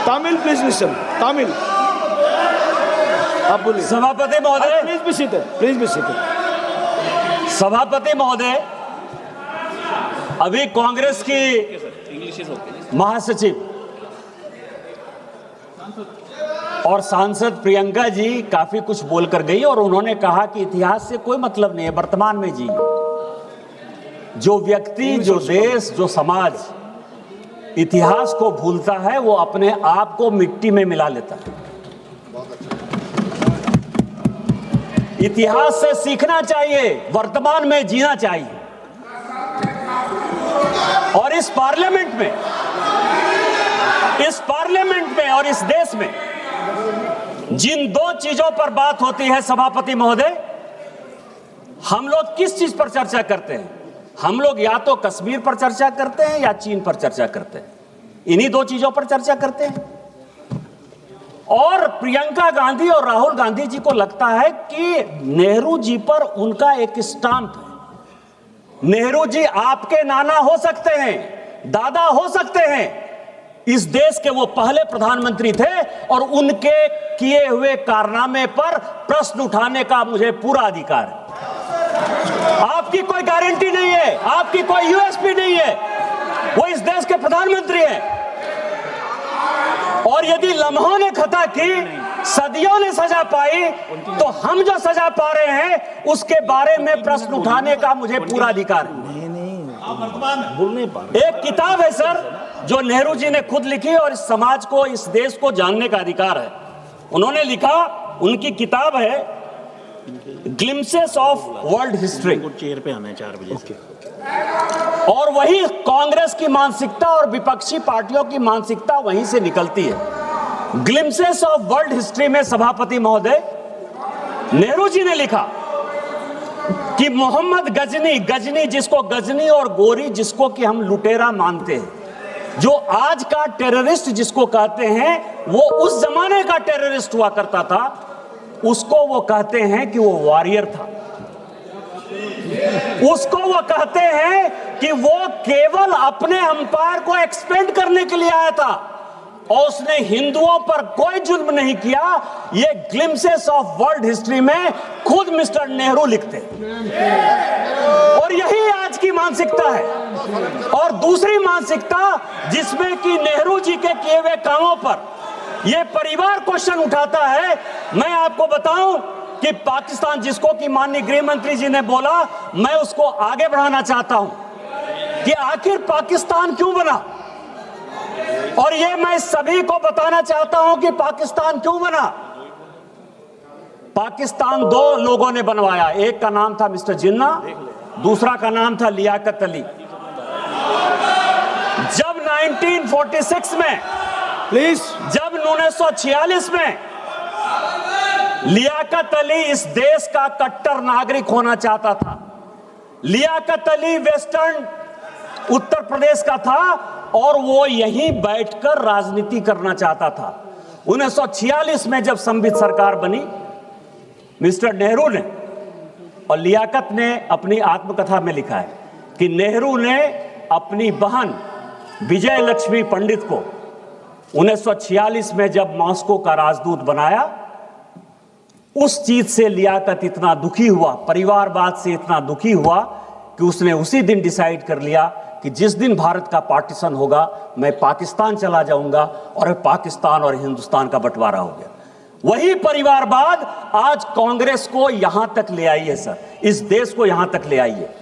Tamil, please listen. Tamil. आप बोलिए। सभापति महोदय, Please be seated. Please be seated. सभापति महोदय, अभी कांग्रेस की महासचिव और सांसद प्रियंका जी काफी कुछ बोलकर गई और उन्होंने कहा कि इतिहास से कोई मतलब नहीं है, वर्तमान में जी। जो व्यक्ति, जो देश, जो समाज इतिहास को भूलता है वो अपने आप को मिट्टी में मिला लेता है। इतिहास से सीखना चाहिए, वर्तमान में जीना चाहिए। और इस पार्लियामेंट में और इस देश में जिन दो चीजों पर बात होती है सभापति महोदय, हम लोग किस चीज पर चर्चा करते हैं? हम लोग या तो कश्मीर पर चर्चा करते हैं या चीन पर चर्चा करते हैं। इन्हीं दो चीजों पर चर्चा करते हैं। और प्रियंका गांधी और राहुल गांधी जी को लगता है कि नेहरू जी पर उनका एक स्टाम्प है। नेहरू जी आपके नाना हो सकते हैं, दादा हो सकते हैं, इस देश के वो पहले प्रधानमंत्री थे और उनके किए हुए कारनामे पर प्रश्न उठाने का मुझे पूरा अधिकार है। आपकी कोई गारंटी नहीं है, आपकी कोई यूएसपी नहीं है, वो इस देश के प्रधानमंत्री हैं। और यदि लम्हों ने खता की, सदियों ने सजा पाई, तो हम जो सजा पा रहे हैं उसके बारे में प्रश्न उठाने का मुझे पूरा अधिकार है। एक किताब है सर जो नेहरू जी ने खुद लिखी और इस समाज को, इस देश को जानने का अधिकार है। उन्होंने लिखा, उनकी किताब है glimpses of world history. Chair पे आना है 4 बजे से। और वही कांग्रेस की मानसिकता और विपक्षी पार्टियों की मानसिकता वहीं से निकलती है। ग्लिम्पसेस ऑफ वर्ल्ड हिस्ट्री में सभापति महोदय, नेहरू जी ने लिखा कि मोहम्मद गजनी जिसको गजनी और गोरी जिसको कि हम लुटेरा मानते हैं, जो आज का टेररिस्ट जिसको कहते हैं, वो उस जमाने का टेररिस्ट हुआ करता था, उसको वो कहते हैं कि वो वॉरियर था। उसको वो कहते हैं कि वो केवल अपने अंपायर को एक्सपेंड करने के लिए आया था और उसने हिंदुओं पर कोई जुल्म नहीं किया। ये ग्लिम्पसेस ऑफ वर्ल्ड हिस्ट्री में खुद मिस्टर नेहरू लिखते हैं। और यही आज की मानसिकता है। और दूसरी मानसिकता जिसमें कि नेहरू जी के किए हुए कामों पर ये परिवार क्वेश्चन उठाता है। मैं आपको बताऊं कि पाकिस्तान, जिसको कि माननीय गृह मंत्री जी ने बोला, मैं उसको आगे बढ़ाना चाहता हूं कि आखिर पाकिस्तान क्यों बना। और ये मैं सभी को बताना चाहता हूं कि पाकिस्तान क्यों बना। पाकिस्तान दो लोगों ने बनवाया, एक का नाम था मिस्टर जिन्ना, दूसरा का नाम था लियाकत अली। जब 1946 में, प्लीज, जब 1946 में लियाकत अली इस देश का कट्टर नागरिक होना चाहता था। लियाकत अली वेस्टर्न उत्तर प्रदेश का था और वो यहीं बैठकर राजनीति करना चाहता था। 1946 में जब संविधान सरकार बनी, मिस्टर नेहरू ने और लियाकत ने अपनी आत्मकथा में लिखा है कि नेहरू ने अपनी बहन विजय लक्ष्मी पंडित को 1946 में जब मॉस्को का राजदूत बनाया, उस चीज से लियाकत इतना दुखी हुआ, परिवारवाद से इतना दुखी हुआ कि उसने उसी दिन डिसाइड कर लिया कि जिस दिन भारत का पार्टीशन होगा मैं पाकिस्तान चला जाऊंगा, और पाकिस्तान और हिंदुस्तान का बंटवारा हो गया। वही परिवारवाद आज कांग्रेस को यहां तक ले आई है सर, इस देश को यहां तक ले आई है।